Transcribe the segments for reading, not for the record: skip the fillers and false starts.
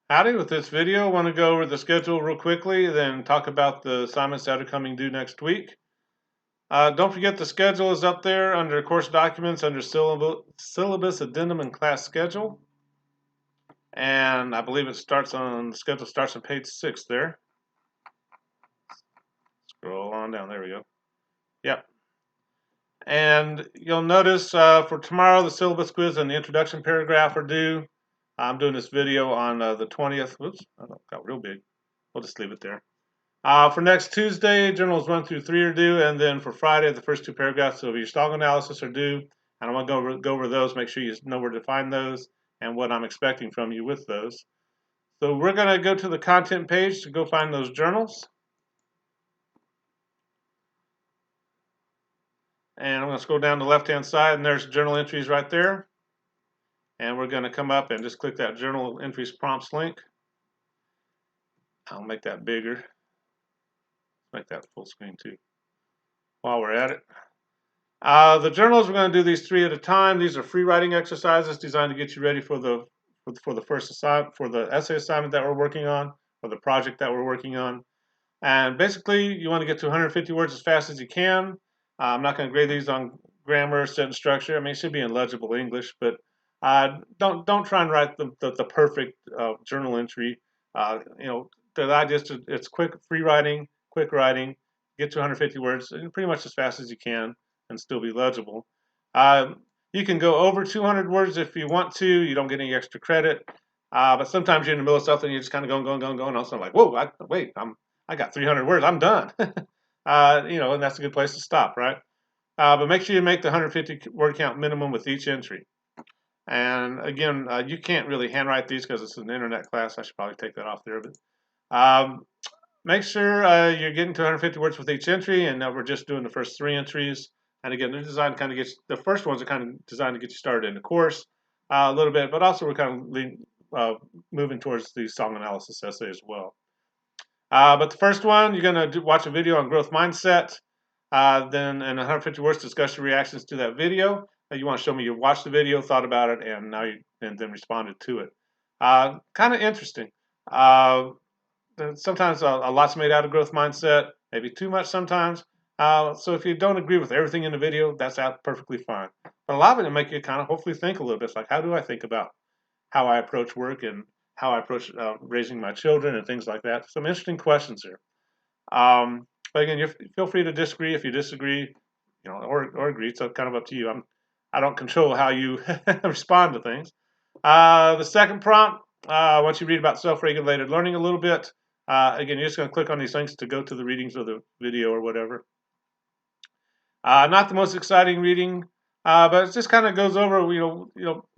Howdy, with this video, I want to go over the schedule real quickly, then talk about the assignments that are coming due next week. Don't forget the schedule is up there under course documents under syllabus addendum and class schedule. And I believe the schedule starts on page 6 there. Scroll on down, there we go. Yep. And you'll notice for tomorrow, the syllabus quiz and the introduction paragraph are due. I'm doing this video on the 20th. Whoops, that got real big. We'll just leave it there. For next Tuesday, journals 1 through 3 are due, and then for Friday, the first 2 paragraphs of your song analysis are due. And I want to go over those, make sure you know where to find those and what I'm expecting from you with those. So we're going to go to the content page to go find those journals. And I'm going to scroll down the left-hand side, and there's journal entries right there. And we're going to come up and just click that journal entries prompts link. I'll make that bigger. Make that full screen too while we're at it. The journals, we're going to do these 3 at a time. These are free writing exercises designed to get you ready for the first assignment, for the essay assignment that we're working on, or the project that we're working on. And basically, you want to get to 150 words as fast as you can. I'm not going to grade these on grammar, sentence structure. I mean, it should be in legible English, but don't try and write the perfect journal entry. The idea is it's quick, free writing, quick writing. Get to 150 words pretty much as fast as you can and still be legible. You can go over 200 words if you want to. You don't get any extra credit. But sometimes you're in the middle of something, you're just kind of going. And all of a sudden, like, whoa, I got 300 words. I'm done. And that's a good place to stop, right? But make sure you make the 150 word count minimum with each entry. And again, you can't really handwrite these because it's an internet class. I should probably take that off there. But make sure you're getting to 150 words with each entry, and we're just doing the first 3 entries. And again, they're designed to kind of the first ones are kind of designed to get you started in the course a little bit, but also we're kind of moving towards the song analysis essay as well. But the first one, you're going to watch a video on growth mindset. Then in 150 words, discuss your reactions to that video. You want to show me you watched the video, thought about it, and then responded to it. Kind of interesting. Sometimes a lot's made out of growth mindset, maybe too much sometimes. So if you don't agree with everything in the video, that's perfectly fine. But a lot of it will make you kind of hopefully think a little bit. It's like, how do I think about how I approach work and how I approach raising my children and things like that? Some interesting questions here. But again, you feel free to disagree if you disagree, or agree. It's kind of up to you. I don't control how you respond to things. The second prompt, once you read about self-regulated learning a little bit, again, you're just going to click on these links to go to the readings of the video or whatever. Not the most exciting reading, but it just kind of goes over,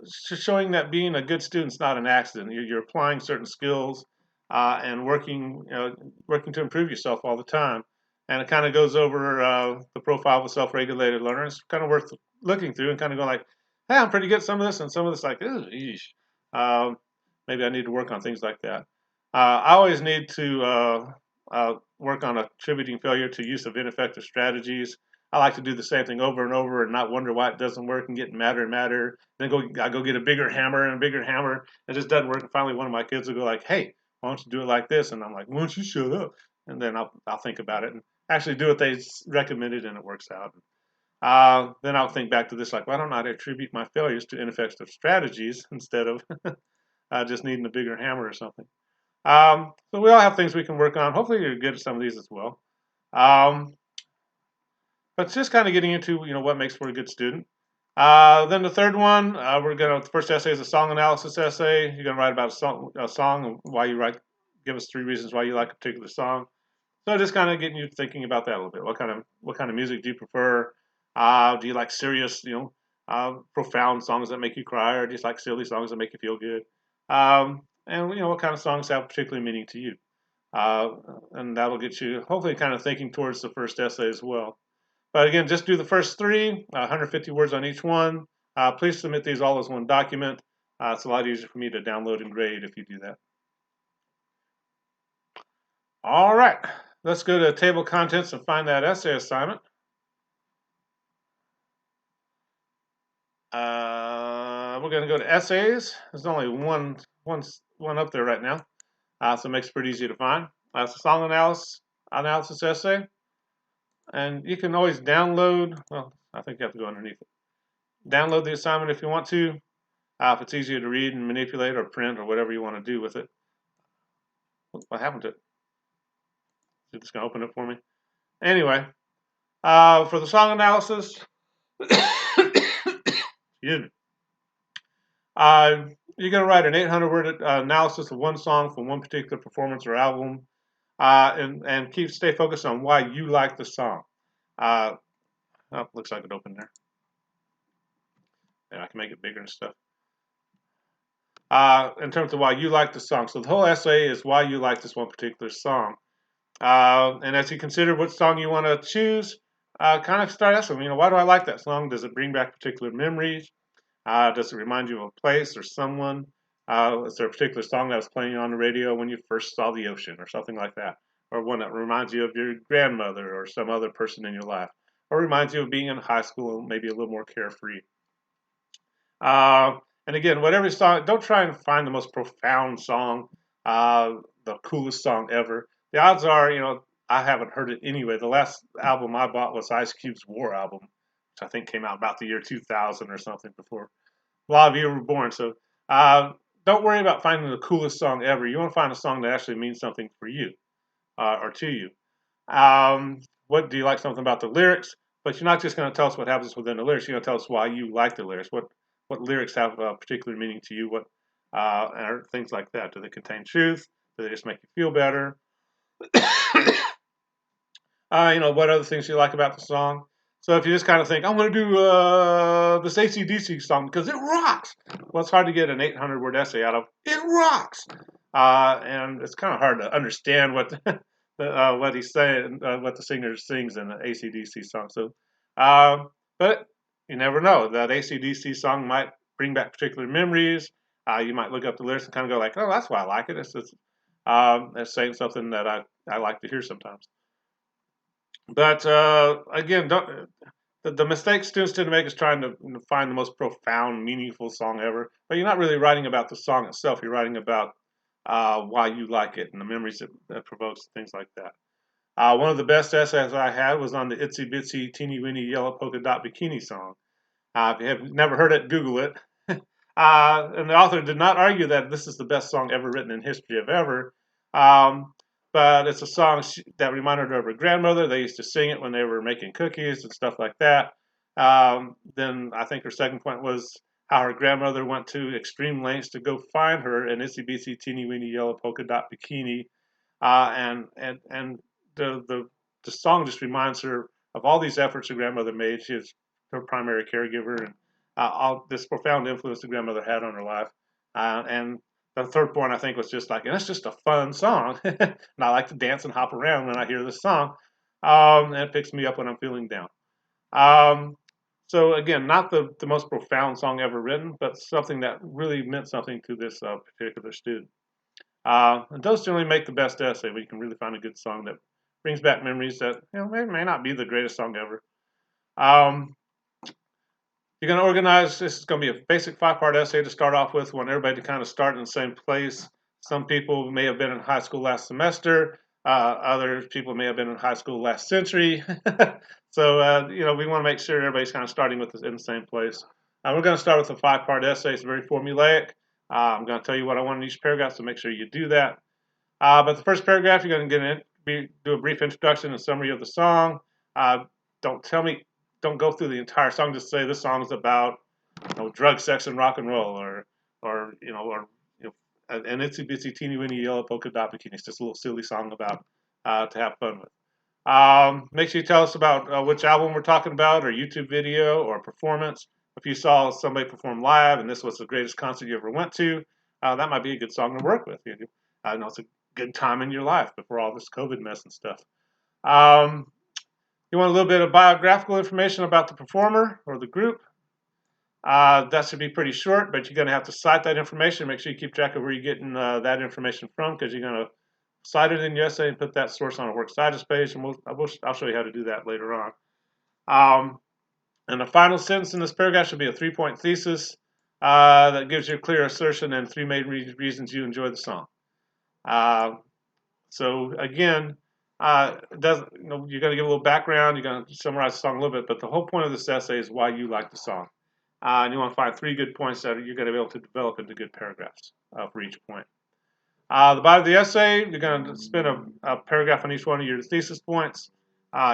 showing that being a good student is not an accident. You're applying certain skills and working to improve yourself all the time. And it kind of goes over the profile of a self-regulated learner. It's kind of worth looking through and kind of going like, hey, I'm pretty good at some of this, and some of this like, maybe I need to work on things like that. I always need to work on attributing failure to use of ineffective strategies. I like to do the same thing over and over and not wonder why it doesn't work and get madder and madder. Then I go get a bigger hammer and a bigger hammer. It just doesn't work. And finally, one of my kids will go like, "Hey, why don't you do it like this?" And I'm like, "Why don't you shut up?" And then I'll think about it and actually do what they recommended, and it works out. Then I'll think back to this like, why don't I attribute my failures to ineffective strategies instead of just needing a bigger hammer or something? So we all have things we can work on. Hopefully, you're good at some of these as well. But it's just kind of getting into what makes for a good student. Then the third one, the first essay is a song analysis essay. You're gonna write about a song and why you write. Give us 3 reasons why you like a particular song. So just kind of getting you thinking about that a little bit. What kind of music do you prefer? Do you like serious, profound songs that make you cry, or do you like silly songs that make you feel good? And what kind of songs have particular meaning to you? And that'll get you hopefully kind of thinking towards the first essay as well. But again, just do the first 3, 150 words on each one. Please submit these all as one document. It's a lot easier for me to download and grade if you do that. All right, let's go to table contents and find that essay assignment. We're going to go to essays. There's only one one up there right now, so it makes it pretty easy to find. It's a song analysis essay, and you can always download. Well, I think you have to go underneath it. Download the assignment if you want to, if it's easier to read and manipulate or print or whatever you want to do with it. What happened to it? Is it just going to open it for me? Anyway, for the song analysis, you're going to write an 800-word analysis of one song from one particular performance or album, and stay focused on why you like the song. Looks like it opened there. Yeah, I can make it bigger and stuff. In terms of why you like the song. So the whole essay is why you like this one particular song. And as you consider what song you want to choose, kind of start asking, why do I like that song? Does it bring back particular memories? Does it remind you of a place or someone? Is there a particular song that was playing on the radio when you first saw the ocean or something like that? Or one that reminds you of your grandmother or some other person in your life? Or reminds you of being in high school, maybe a little more carefree? And again, whatever song, don't try and find the most profound song, the coolest song ever. The odds are, I haven't heard it anyway. The last album I bought was Ice Cube's War album, which I think came out about the year 2000 or something before a lot of you were born. So don't worry about finding the coolest song ever. You want to find a song that actually means something for you or to you. What do you like something about the lyrics? But you're not just going to tell us what happens within the lyrics. You're going to tell us why you like the lyrics. What lyrics have a particular meaning to you? What and things like that? Do they contain truth? Do they just make you feel better? What other things you like about the song? So if you just kind of think, I'm going to do this AC/DC song because it rocks. Well, it's hard to get an 800-word essay out of it rocks, and it's kind of hard to understand what what he's saying, what the singer sings in the AC/DC song. So, but you never know. That AC/DC song might bring back particular memories. You might look up the lyrics and kind of go like, oh, that's why I like it. It's saying something that I like to hear sometimes. But again, the mistake students tend to make is trying to find the most profound, meaningful song ever. But you're not really writing about the song itself. You're writing about why you like it and the memories that provokes, things like that. One of the best essays I had was on the Itsy Bitsy Teeny Weeny Yellow Polka Dot Bikini song. If you have never heard it, Google it. And the author did not argue that this is the best song ever written in history of ever. But it's a song that reminded her of her grandmother. They used to sing it when they were making cookies and stuff like that. Then I think her second point was how her grandmother went to extreme lengths to go find her an itsy bitsy teeny weeny yellow polka dot bikini. And the song just reminds her of all these efforts her grandmother made. She is her primary caregiver, and all this profound influence the grandmother had on her life. And the third point I think was just like, and it's just a fun song, and I like to dance and hop around when I hear this song, and it picks me up when I'm feeling down. So again, not the most profound song ever written, but something that really meant something to this particular student. And those generally make the best essay, where you can really find a good song that brings back memories that may not be the greatest song ever. You're going to organize, this is going to be a basic 5-part essay to start off with. We want everybody to kind of start in the same place. Some people may have been in high school last semester. Other people may have been in high school last century. So, we want to make sure everybody's kind of starting with in the same place. We're going to start with a 5-part essay. It's very formulaic. I'm going to tell you what I want in each paragraph, so make sure you do that. But the first paragraph, you're going to do a brief introduction and summary of the song. Don't go through the entire song. Just say this song is about drug, sex, and rock and roll, or an itsy bitsy teeny weeny yellow polka dot bikini. It's just a little silly song about to have fun with. Make sure you tell us about which album we're talking about, or YouTube video, or performance. If you saw somebody perform live and this was the greatest concert you ever went to, that might be a good song to work with. It's a good time in your life before all this COVID mess and stuff. You want a little bit of biographical information about the performer or the group. That should be pretty short, but you're going to have to cite that information. Make sure you keep track of where you're getting that information from, because you're going to cite it in your essay and put that source on a Works Digest page, and I'll show you how to do that later on. And the final sentence in this paragraph should be a 3-point thesis. that gives you a clear assertion and 3 main reasons you enjoy the song. So again, you're going to give a little background, you're going to summarize the song a little bit, but the whole point of this essay is why you like the song. And you want to find 3 good points that you're going to be able to develop into good paragraphs for each point. The body of the essay, you're going to spend a paragraph on each one of your thesis points,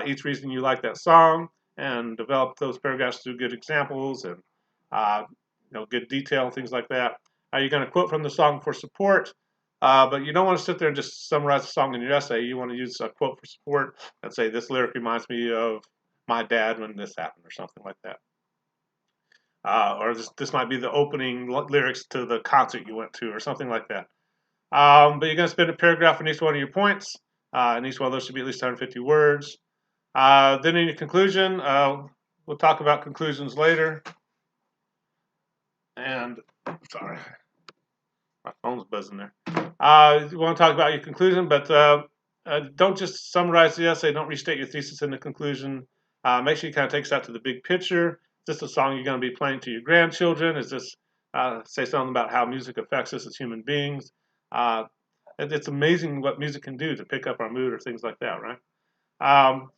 each reason you like that song, and develop those paragraphs through good examples and good detail, things like that. You're going to quote from the song for support, but you don't want to sit there and just summarize the song in your essay. You want to use a quote for support and say, this lyric reminds me of my dad when this happened, or something like that. Or this might be the opening lyrics to the concert you went to, or something like that. But you're going to spend a paragraph on each one of your points, and each one of those should be at least 150 words. Then in your conclusion, we'll talk about conclusions later. And, sorry, my phone's buzzing there. You want to talk about your conclusion, but don't just summarize the essay. Don't restate your thesis in the conclusion. Make sure you kind of take us out to the big picture. Is this a song you're going to be playing to your grandchildren? Is this say something about how music affects us as human beings? It's amazing what music can do to pick up our mood or things like that, right?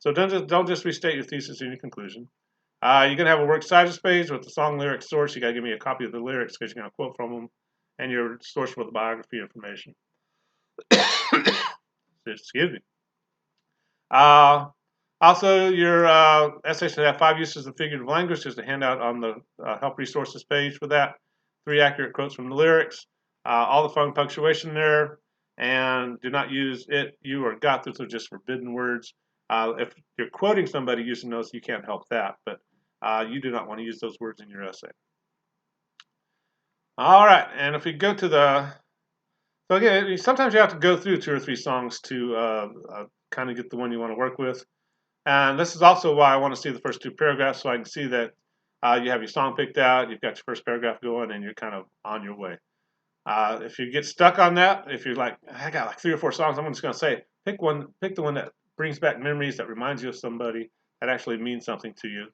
So don't just restate your thesis in your conclusion. You're going to have a works cited page with the song lyric source. You got to give me a copy of the lyrics because you're going to quote from them, and your source for the biography information. Excuse me. Also, your essay should have 5 uses of figurative language. There's a handout on the help resources page for that. 3 accurate quotes from the lyrics. All the fun punctuation there. And do not use it, you, or got. Those are just forbidden words. If you're quoting somebody using those, you can't help that. But you do not want to use those words in your essay. All right, and if we go to so again, sometimes you have to go through 2 or 3 songs to kind of get the one you want to work with. And this is also why I want to see the first 2 paragraphs, so I can see that you have your song picked out, you've got your first paragraph going, and you're kind of on your way. If you get stuck on that, if you're like, I got like 3 or 4 songs, I'm just going to say, pick the one that brings back memories, that reminds you of somebody, that actually means something to you.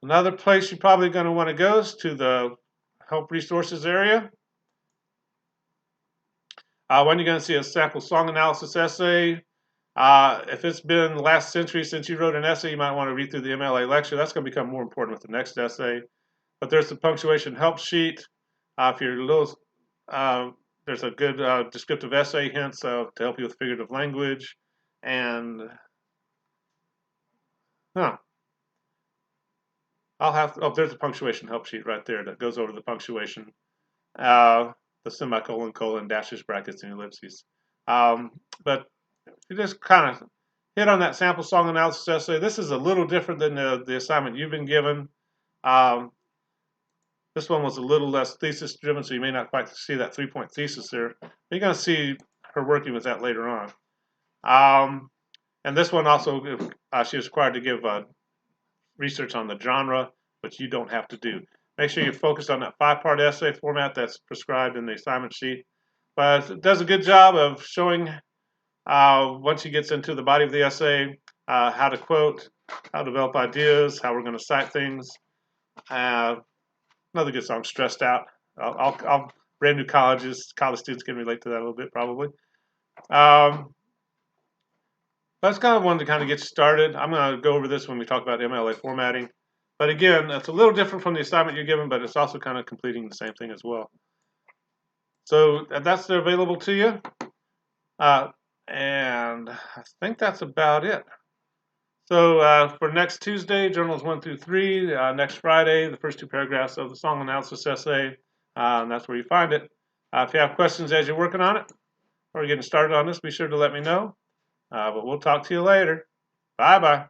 Another place you're probably going to want to go is to the help resources area. When you're going to see a sample song analysis essay. If it's been the last century since you wrote an essay, you might want to read through the MLA lecture. That's going to become more important with the next essay. But there's the punctuation help sheet. If you're a little, there's a good descriptive essay hints to help you with figurative language. And, there's a punctuation help sheet right there that goes over the punctuation. The semicolon, colon, dashes, brackets, and ellipses. But you just kind of hit on that sample song analysis essay. This is a little different than the assignment you've been given. This one was a little less thesis driven, so you may not quite see that 3-point thesis there. But you're going to see her working with that later on. And this one also, she was required to give research on the genre, which you don't have to do. Make sure you focus on that 5-part essay format that's prescribed in the assignment sheet. But it does a good job of showing, once she gets into the body of the essay, how to quote, how to develop ideas, how we're going to cite things. Another good song, Stressed Out. Brand new college students can relate to that a little bit, probably. That's kind of one to kind of get started. I'm going to go over this when we talk about MLA formatting. But again, it's a little different from the assignment you're given, but it's also kind of completing the same thing as well. So that's available to you. And I think that's about it. So for next Tuesday, journals 1 through 3. Next Friday, the first 2 paragraphs of the song analysis essay. And that's where you find it. If you have questions as you're working on it or getting started on this, be sure to let me know. But we'll talk to you later. Bye-bye.